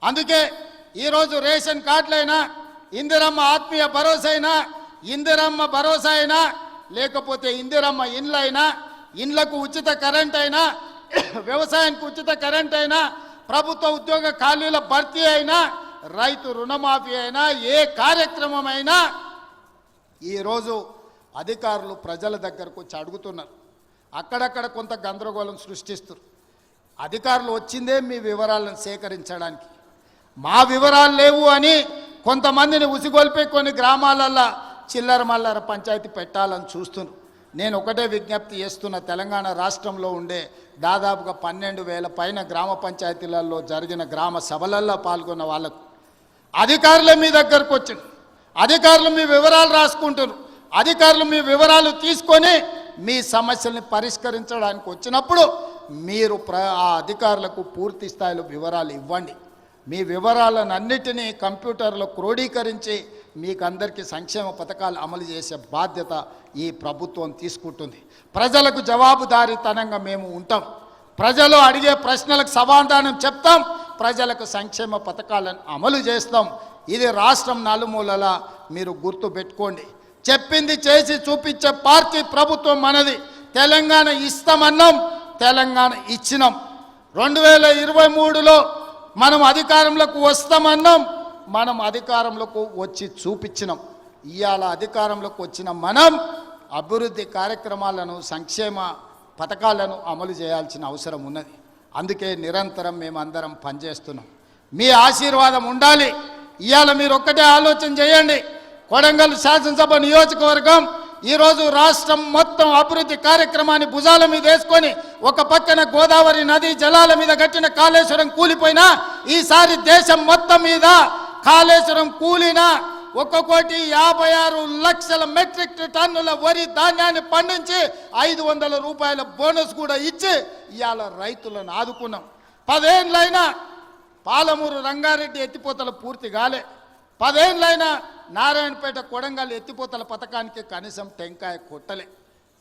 అందుకే ఈరోజు రేషన్ కార్డులైనా ఇందిరమ్మ ఆత్మీయ భరోసా అయినా ఇందిరమ్మ భరోసా అయినా లేకపోతే ఇందిరమ్మ ఇండ్లైనా ఇండ్లకు ఉచిత కరెంట్ అయినా వ్యవసాయానికి ఉచిత కరెంట్ అయినా ప్రభుత్వ ఉద్యోగ ఖాళీల భర్తీ అయినా రైతు రుణమాఫీ అయినా ఏ కార్యక్రమం అయినా ఈరోజు అధికారులు ప్రజల దగ్గరకు వచ్చి అడుగుతున్నారు. అక్కడక్కడ కొంత గందరగోళం సృష్టిస్తారు. అధికారులు వచ్చిందే మీ వివరాలను సేకరించడానికి. మా వివరాలు లేవు అని కొంతమందిని ఉసిగొల్పే కొన్ని గ్రామాలల్లో చిల్లర మల్లర పంచాయతీ పెట్టాలని చూస్తున్నారు. నేను ఒకటే విజ్ఞప్తి చేస్తున్న, తెలంగాణ రాష్ట్రంలో ఉండే దాదాపుగా 12,000 పైన గ్రామ పంచాయతీలలో జరిగిన గ్రామ సభలలో పాల్గొన్న వాళ్ళకు అధికారులే మీ దగ్గరకు వచ్చారు. అధికారులు మీ వివరాలు రాసుకుంటారు. అధికారులు మీ వివరాలు తీసుకొని మీ సమస్యల్ని పరిష్కరించడానికి వచ్చినప్పుడు మీరు ఆ అధికారులకు పూర్తి స్థాయిలో వివరాలు ఇవ్వండి. మీ వివరాలను అన్నిటినీ కంప్యూటర్లో క్రోడీకరించి మీకు అందరికీ సంక్షేమ పథకాలు అమలు చేసే బాధ్యత ఈ ప్రభుత్వం తీసుకుంటుంది. ప్రజలకు జవాబుదారీతనంగా మేము ఉంటాం. ప్రజలు అడిగే ప్రశ్నలకు సమాధానం చెప్తాం. ప్రజలకు సంక్షేమ పథకాలను అమలు చేస్తాం. ఇది రాష్ట్రం నలుమూలలా మీరు గుర్తుపెట్టుకోండి. చెప్పింది చేసి చూపించే పార్టీ ప్రభుత్వం మనది. తెలంగాణ ఇస్తామన్నాం, తెలంగాణ ఇచ్చినాం. 2023లో మనం అధికారంలోకి వస్తామన్నాం, మనం అధికారంలోకి వచ్చి చూపించినాం. ఇవాళ అధికారంలోకి వచ్చిన మనం అభివృద్ధి కార్యక్రమాలను సంక్షేమ పథకాలను అమలు చేయాల్సిన అవసరం ఉన్నది. అందుకే నిరంతరం మేమందరం పనిచేస్తున్నాం. మీ ఆశీర్వాదం ఉండాలి. ఇవాళ మీరు ఒక్కటే ఆలోచన చేయండి. కొడంగల్ శాసనసభ నియోజకవర్గం ఈరోజు రాష్ట్రం మొత్తం అభివృద్ధి కార్యక్రమాన్ని భుజాల మీద వేసుకొని ఒక పక్కన గోదావరి నదీ జలాల మీద కట్టిన కాళేశ్వరం కూలిపోయినా ఈసారి దేశం మొత్తం మీద కాళేశ్వరం కూలిన 1,56,00,000 మెట్రిక్ టన్నుల వరి ధాన్యాన్ని పండించి 500 రూపాయల బోనస్ కూడా ఇచ్చి ఇవాళ రైతులను ఆదుకున్నాం. 10 ఏళ్ళైనా పాలమూరు రంగారెడ్డి ఎత్తిపోతల పూర్తి కాలే. 10 ఏళ్ళైనా నారాయణపేట కొడంగల్ ఎత్తిపోతల పథకానికి కనీసం టెంకాయ కొట్టలే.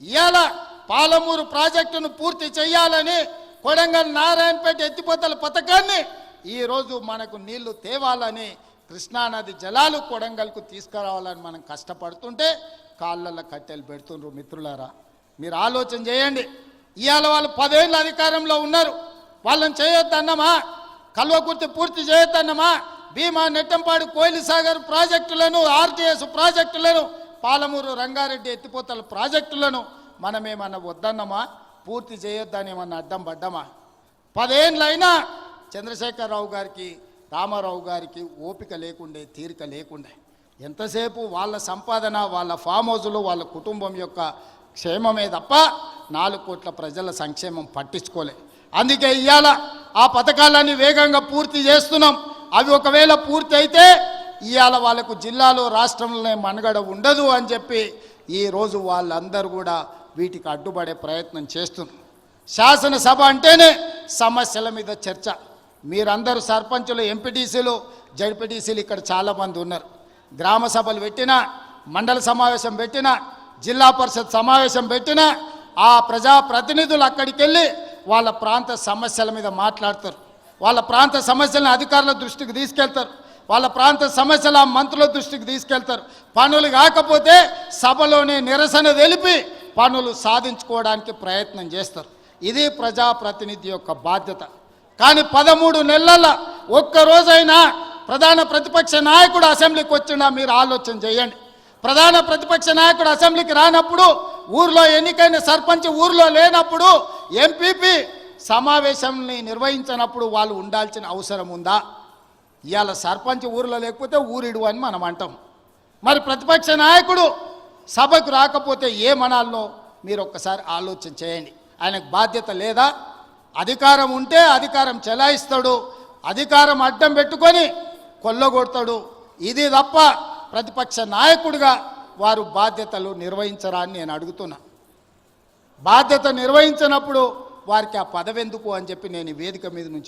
ఇవాళ పాలమూరు ప్రాజెక్టును పూర్తి చేయాలని కొడంగల్ నారాయణపేట ఎత్తిపోతల పథకాన్ని ఈరోజు మనకు నీళ్లు తేవాలని కృష్ణానది జలాలు కొడంగల్కు తీసుకురావాలని మనం కష్టపడుతుంటే కాళ్ళల్లో కట్టెలు పెడుతుండ్రు. మిత్రులారా, మీరు ఆలోచన చేయండి. ఇవాళ వాళ్ళు 10 ఏళ్ళ అధికారంలో ఉన్నారు. వాళ్ళని చేయొద్దన్నమా? కల్వకుర్తి పూర్తి చేయొద్దన్నమా? భీమా నెట్టంపాడు కోయిలి సాగర్ ప్రాజెక్టులను, ఆర్టీఎస్ ప్రాజెక్టులను, పాలమూరు రంగారెడ్డి ఎత్తిపోతల ప్రాజెక్టులను మనమేమన్నా వద్దన్నమా? పూర్తి చేయొద్దని ఏమన్నా అడ్డం పడ్డామా? 10 ఏళ్ళైనా చంద్రశేఖరరావు గారికి, రామారావు గారికి ఓపిక లేకుండే, తీరిక లేకుండే. ఎంతసేపు వాళ్ళ సంపాదన, వాళ్ళ ఫామ్ హౌజులు, వాళ్ళ కుటుంబం యొక్క క్షేమమే తప్ప 4 కోట్ల ప్రజల సంక్షేమం పట్టించుకోలే. అందుకే ఇవాళ ఆ పథకాలన్నీ వేగంగా పూర్తి చేస్తున్నాం. అవి ఒకవేళ పూర్తి అయితే ఇవాళ వాళ్ళకు జిల్లాలో రాష్ట్రంలోనే మనుగడ ఉండదు అని చెప్పి ఈరోజు వాళ్ళందరూ కూడా వీటికి అడ్డుపడే ప్రయత్నం చేస్తున్నారు. శాసనసభ అంటేనే సమస్యల మీద చర్చ. మీరందరూ సర్పంచులు, ఎంపీటీసీలు, జడ్పీటీసీలు ఇక్కడ చాలామంది ఉన్నారు. గ్రామ సభలు పెట్టినా, మండల సమావేశం పెట్టినా, జిల్లా పరిషత్ సమావేశం పెట్టినా ఆ ప్రజాప్రతినిధులు అక్కడికి వెళ్ళి వాళ్ళ ప్రాంత సమస్యల మీద మాట్లాడతారు. వాళ్ళ ప్రాంత సమస్యలను అధికారుల దృష్టికి తీసుకెళ్తారు. వాళ్ళ ప్రాంత సమస్యల మంత్రుల దృష్టికి తీసుకెళ్తారు. పనులు కాకపోతే సభలోనే నిరసన తెలిపి పనులు సాధించుకోవడానికి ప్రయత్నం చేస్తారు. ఇది ప్రజాప్రతినిధి యొక్క బాధ్యత. కానీ 13 నెలల ఒక్కరోజైనా ప్రధాన ప్రతిపక్ష నాయకుడు అసెంబ్లీకి వచ్చినా మీరు ఆలోచన చేయండి. ప్రధాన ప్రతిపక్ష నాయకుడు అసెంబ్లీకి రానప్పుడు, ఊర్లో ఎన్నికైన సర్పంచ్ ఊర్లో లేనప్పుడు, ఎంపీపీ సమావేశాన్ని నిర్వహించినప్పుడు వాళ్ళు ఉండాల్సిన అవసరం ఉందా? ఇవాళ సర్పంచ్ ఊర్లో లేకపోతే ఊరిడు అని మనం అంటాం. మరి ప్రతిపక్ష నాయకుడు సభకు రాకపోతే ఏమనాలో మీరు ఒక్కసారి ఆలోచన చేయండి. ఆయనకు బాధ్యత లేదా? అధికారం ఉంటే అధికారం చెలాయిస్తాడు, అధికారం అడ్డం పెట్టుకొని కొల్లగొడతాడు. ఇది తప్ప ప్రతిపక్ష నాయకుడిగా వారు బాధ్యతలు నిర్వహించరా అని నేను అడుగుతున్నా. బాధ్యత నిర్వహించినప్పుడు వారికి ఆ పదవి ఎందుకు అని చెప్పి నేను ఈ వేదిక మీద నుంచి